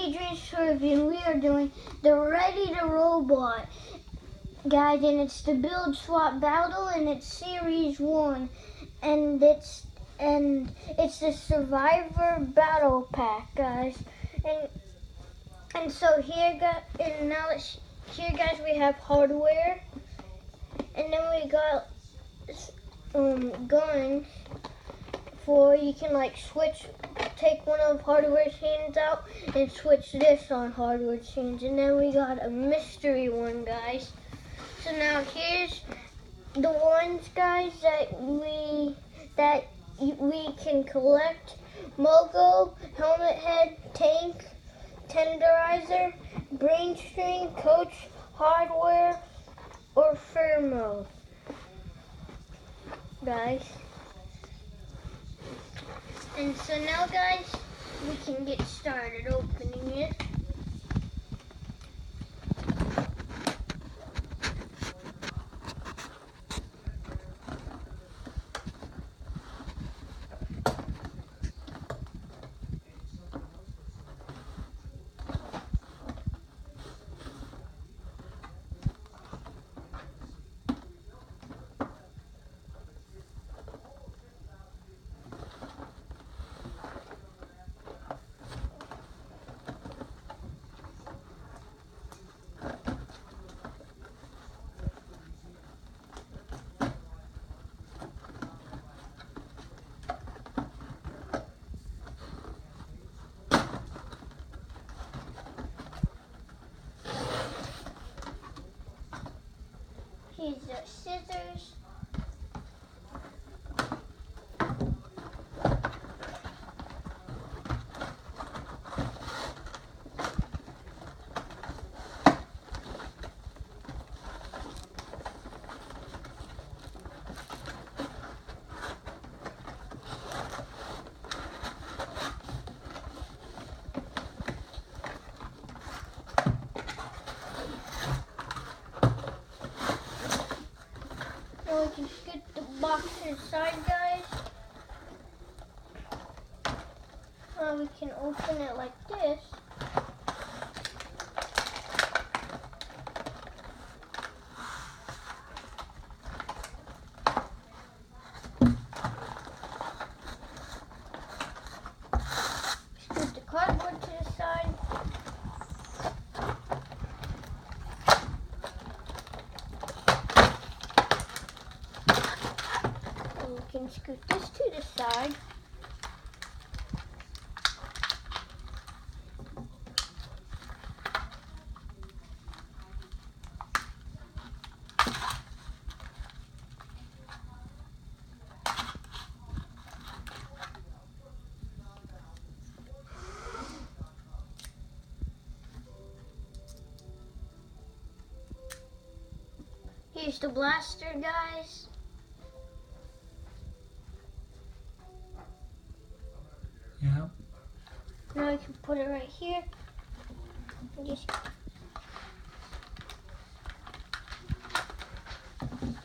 Adrian and we are doing the Ready to Robot, guys, and it's the Build Swap Battle, and it's Series 1, and it's the Survivor Battle Pack, guys, and so here, guys, we have hardware, and then we got guns for you can like take one of hardware's hands out and switch this on hardware's hands, and then we got a mystery one, guys. So now here's the ones, guys, that we can collect: Mogo, Helmet Head, Tank, Tenderizer, Brain String, Coach, Hardware, or Firmo, guys. And so now, guys, we can get started opening it. Here's the scissors. Now we can scoot the box inside, guys. Now we can open it like this. Scoot the cardboard to the side. Can scoot this to the side. Here's the blaster, guys. Yeah. Now I can put it right here.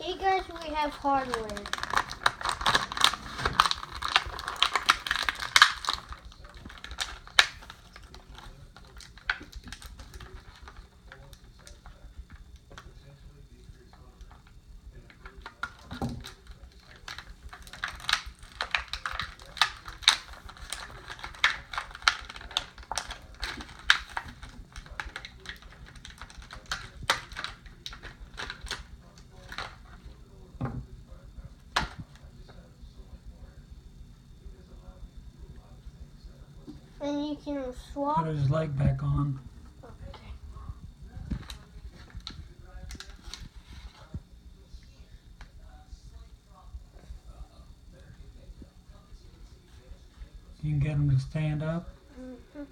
Hey guys, we have hardware. And you can swap. Put his leg back on. Okay. You can get him to stand up. Mm-hmm.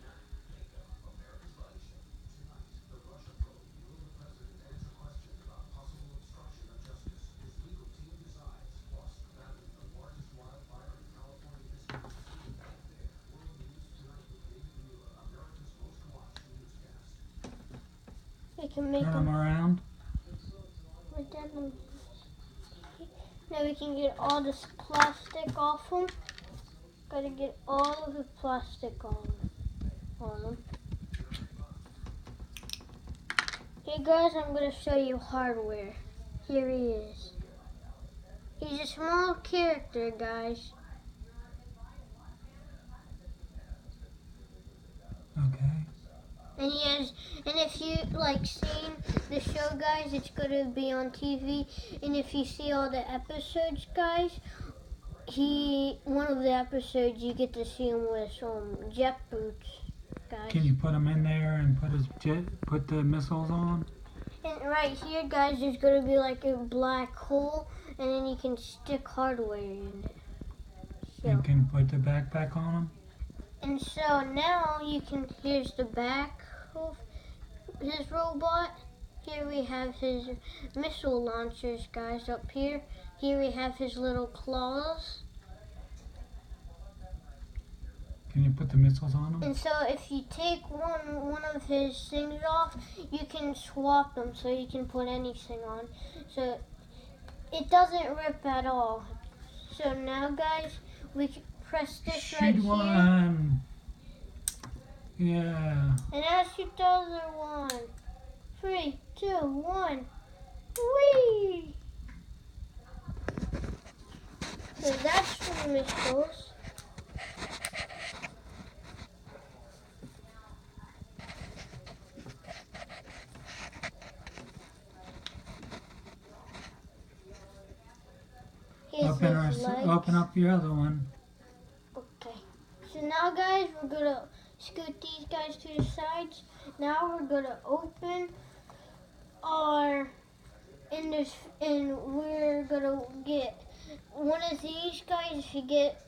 We can make Turn him around. Now we can get all this plastic off him. Gotta get all of the plastic on him. Hey guys, I'm going to show you hardware. Here he is. He's a small character, guys. Okay. And if you like seen the show, guys, it's gonna be on TV. And if you see all the episodes, guys, one of the episodes you get to see him with some jet boots, guys. Can you put him in there and put the missiles on? And right here, guys, there's gonna be like a black hole, and then you can stick hardware in it. So. And can put the backpack on him? And so now here's the back of his robot. Here we have his missile launchers, guys, up here. Here we have his little claws. Can you put the missiles on him? And so if you take one of his things off, you can swap them so you can put anything on. So it doesn't rip at all. So now, guys, we can press this right Shoot here. one. Yeah. And now shoot the other one. 3, 2, 1. Whee! So that's for missiles. Here's his legs. Open up your other one. Okay. So now, guys, we're gonna scoot these guys to the sides. Now we're gonna open our and we're gonna get one of these guys. If you get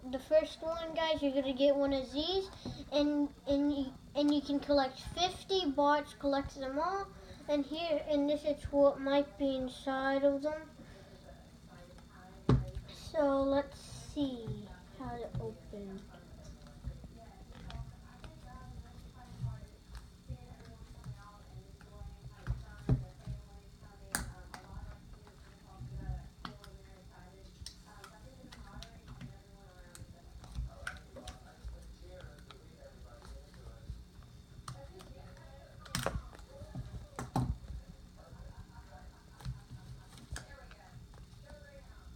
the first one, guys, you're gonna get one of these, and you can collect 50 bots. Collect them all, and this is what might be inside of them. So let's see how to open.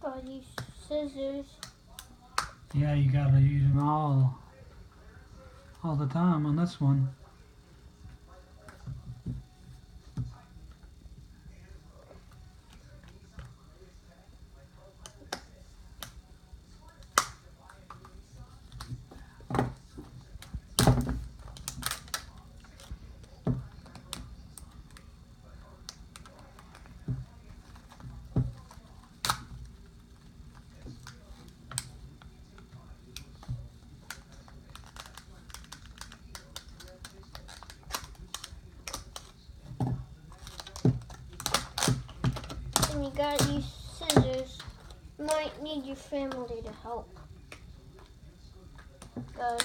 Got these scissors. Yeah, you gotta use them all the time on this one. And you got these scissors. You might need your family to help. Go.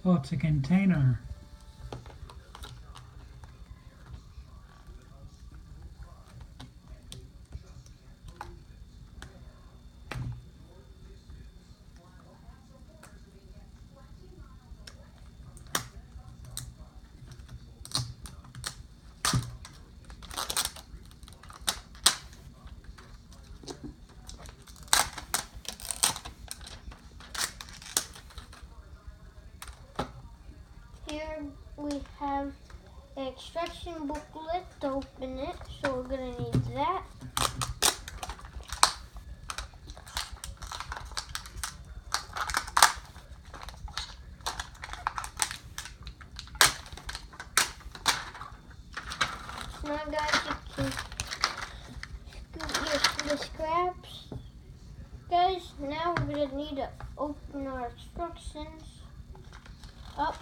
Oh, it's a container. Here we have an instruction booklet to open it, so we're going to need that. So now, guys, you can scoot the scraps. Guys, now we're going to need to open our instructions up.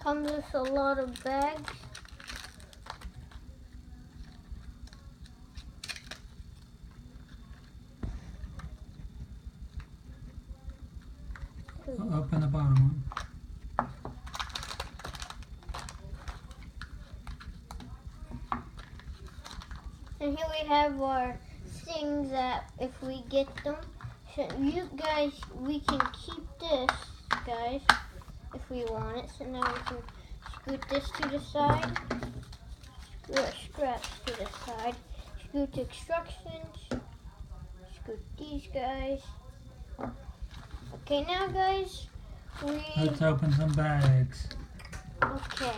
Comes with a lot of bags. Open the bottom one. And here we have our things that if we get them, so you guys, we can keep this, guys, if we want it. So now we can scoot this to the side, or scraps to the side, scoot instructions, scoot these guys. Okay, now guys, Let's open some bags. okay.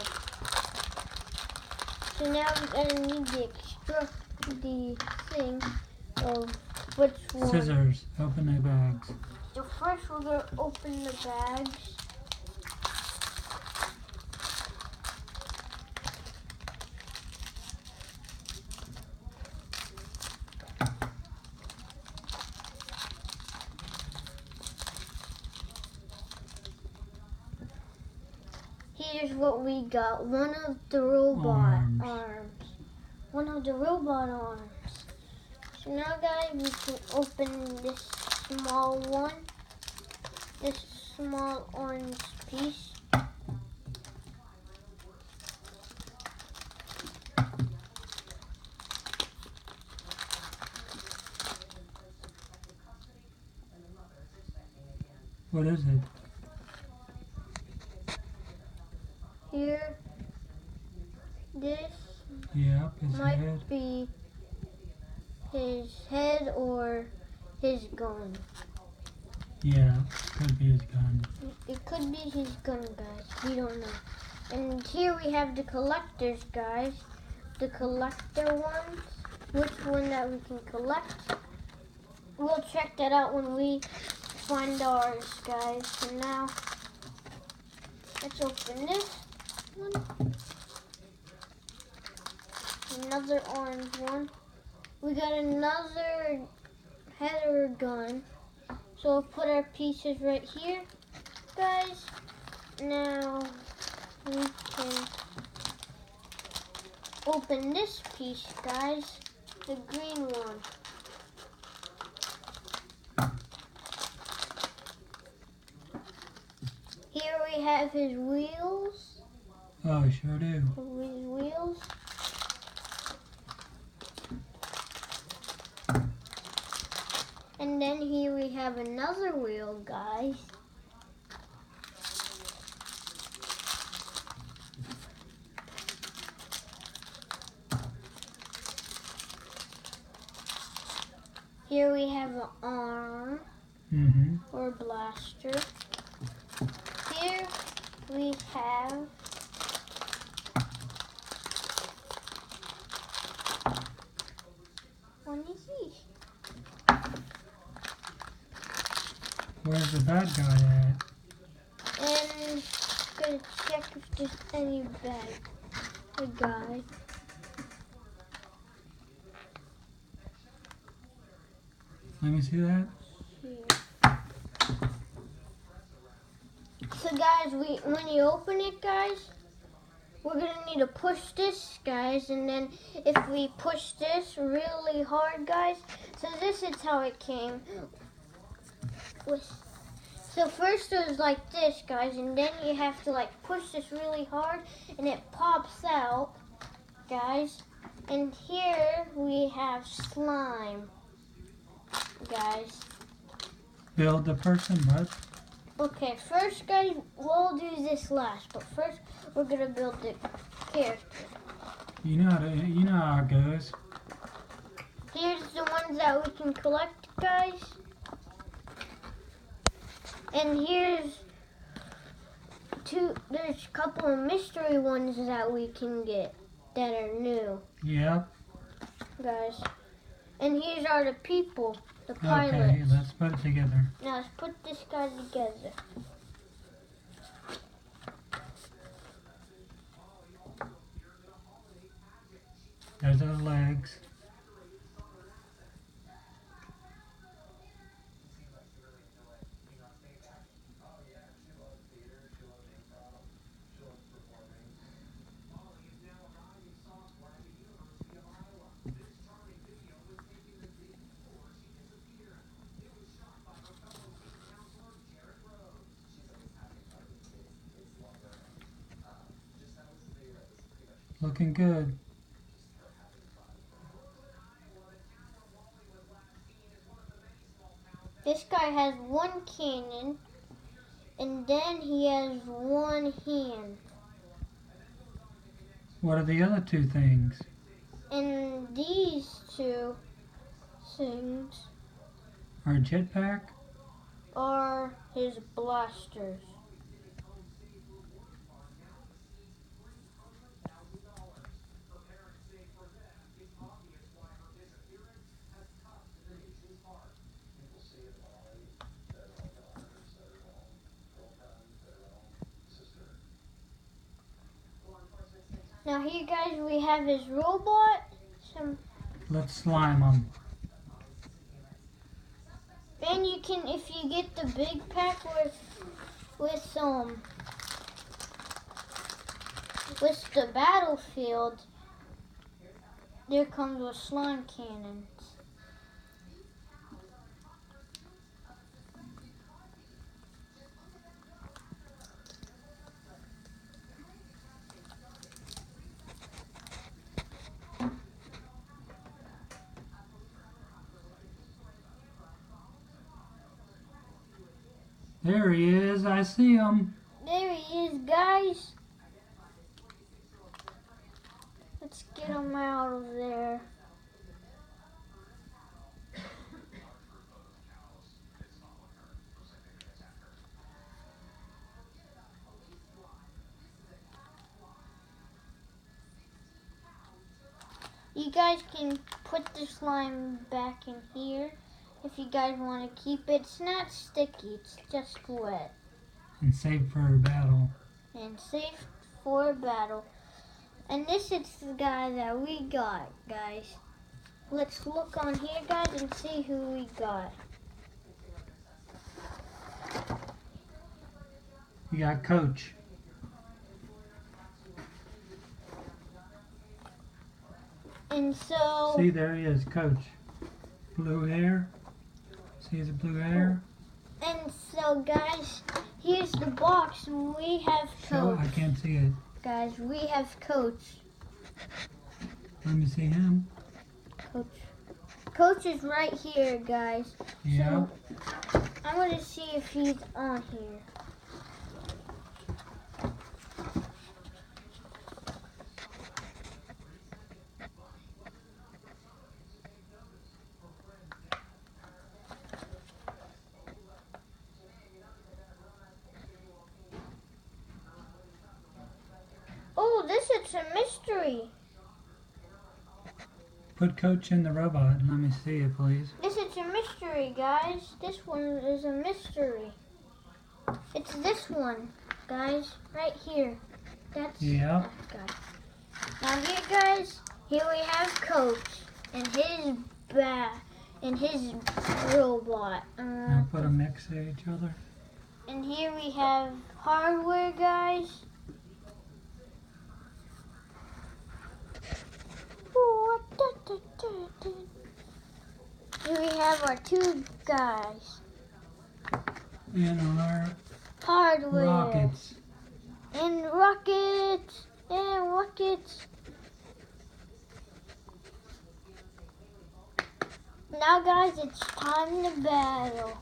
So now we're gonna need the thing of which one. Scissors. Open the bags. So first we're gonna open the bags. Here's what we got. One of the robot arms. One of the robot arms. So now guys, we can open this small one. This small orange piece. What is it? Here, this Yep, his might head. be his head or his gun. Yeah, could be his gun. It could be his gun, guys. We don't know. And here we have the collectors, guys. The collector ones. Which one that we can collect. We'll check that out when we find ours, guys. So now, let's open this one. Another orange one. We got another header gun. So we'll put our pieces right here, guys. Now we can open this piece, guys. The green one. Here we have his wheels. Oh, sure do. His wheels. And then here we have another wheel, guys. Here we have an arm or a blaster. Here we have one of these. Where's the bad guy at? And gonna check if there's any bad guy. Let me see that. Here. So guys, when you open it, guys, we're gonna need to push this, guys, and then if we push this really hard, guys, so this is how it came. So first it was like this, guys, and then you have to like push this really hard, and it pops out, guys. And here we have slime, guys. Build the person, bud. Okay, first, guys, we'll do this last, but first we're gonna build the character. You know how it goes. Here's the ones that we can collect, guys. And here's there's a couple of mystery ones that we can get that are new, Yep. guys. And here's are the people, the pilots. Okay, let's put it together. Now let's put this guy together. There's our legs. looking good. This guy has one cannon, and then he has one hand. What are the other two things? And these two things Our jetpack? are his blasters. Now here, guys, we have his robot. Let's slime them. And you can, if you get the big pack with the battlefield, there comes with slime cannons. There he is. I see him. There he is, guys. Let's get him out of there. You guys can put the slime back in here if you guys want to keep it. It's not sticky, it's just wet. And save for a battle. And safe for a battle. And this is the guy that we got, guys. Let's look on here, guys, and see who we got. You got Coach. And so... See, there he is, Coach. Blue hair. See the blue hair? And so, guys, here's the box, and we have Coach. Oh, I can't see it. Guys, we have Coach. Let me see him. Coach is right here, guys. Yeah. So, I'm going to see if he's on here. Oh, this is a mystery. Put Coach in the robot and let me see it, please. This is a mystery, guys. This one is a mystery. It's this one, guys, right here. That's Yeah. that guy. Now here, guys, here we have Coach and his robot. Now put them next to each other. And here we have hardware, guys. Here we have our two guys. And our Hardware. rockets. And rockets. And rockets. Now, guys, it's time to battle.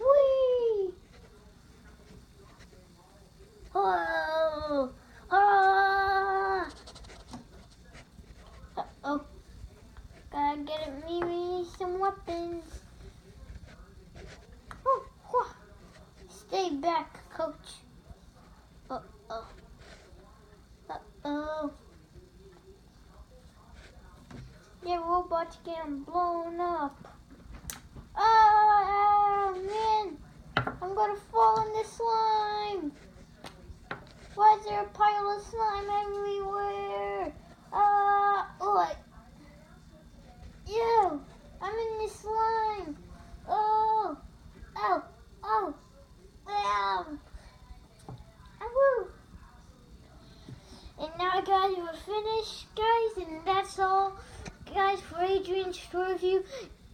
Whee! Oh! Ah! Uh-oh. Gotta get me some weapons. Oh, whoa. Stay back, Coach. Uh-oh. Uh-oh. Your robot's getting blown up. Oh, man. I'm gonna fall in this slime. Why is there a pile of slime everywhere? Ew, I'm in this slime. Oh, ow, ow, ow. Woo. And now, guys, we're finished, guys, and that's all, guys, for Adrian's store review.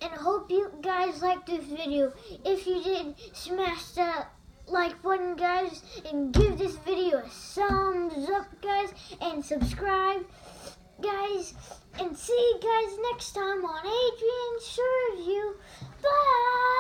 And I hope you guys liked this video. If you did, smash that like button, guys, and give this video a thumbs up, guys, and subscribe, guys, and see you guys next time on Adrian Serves You. Bye!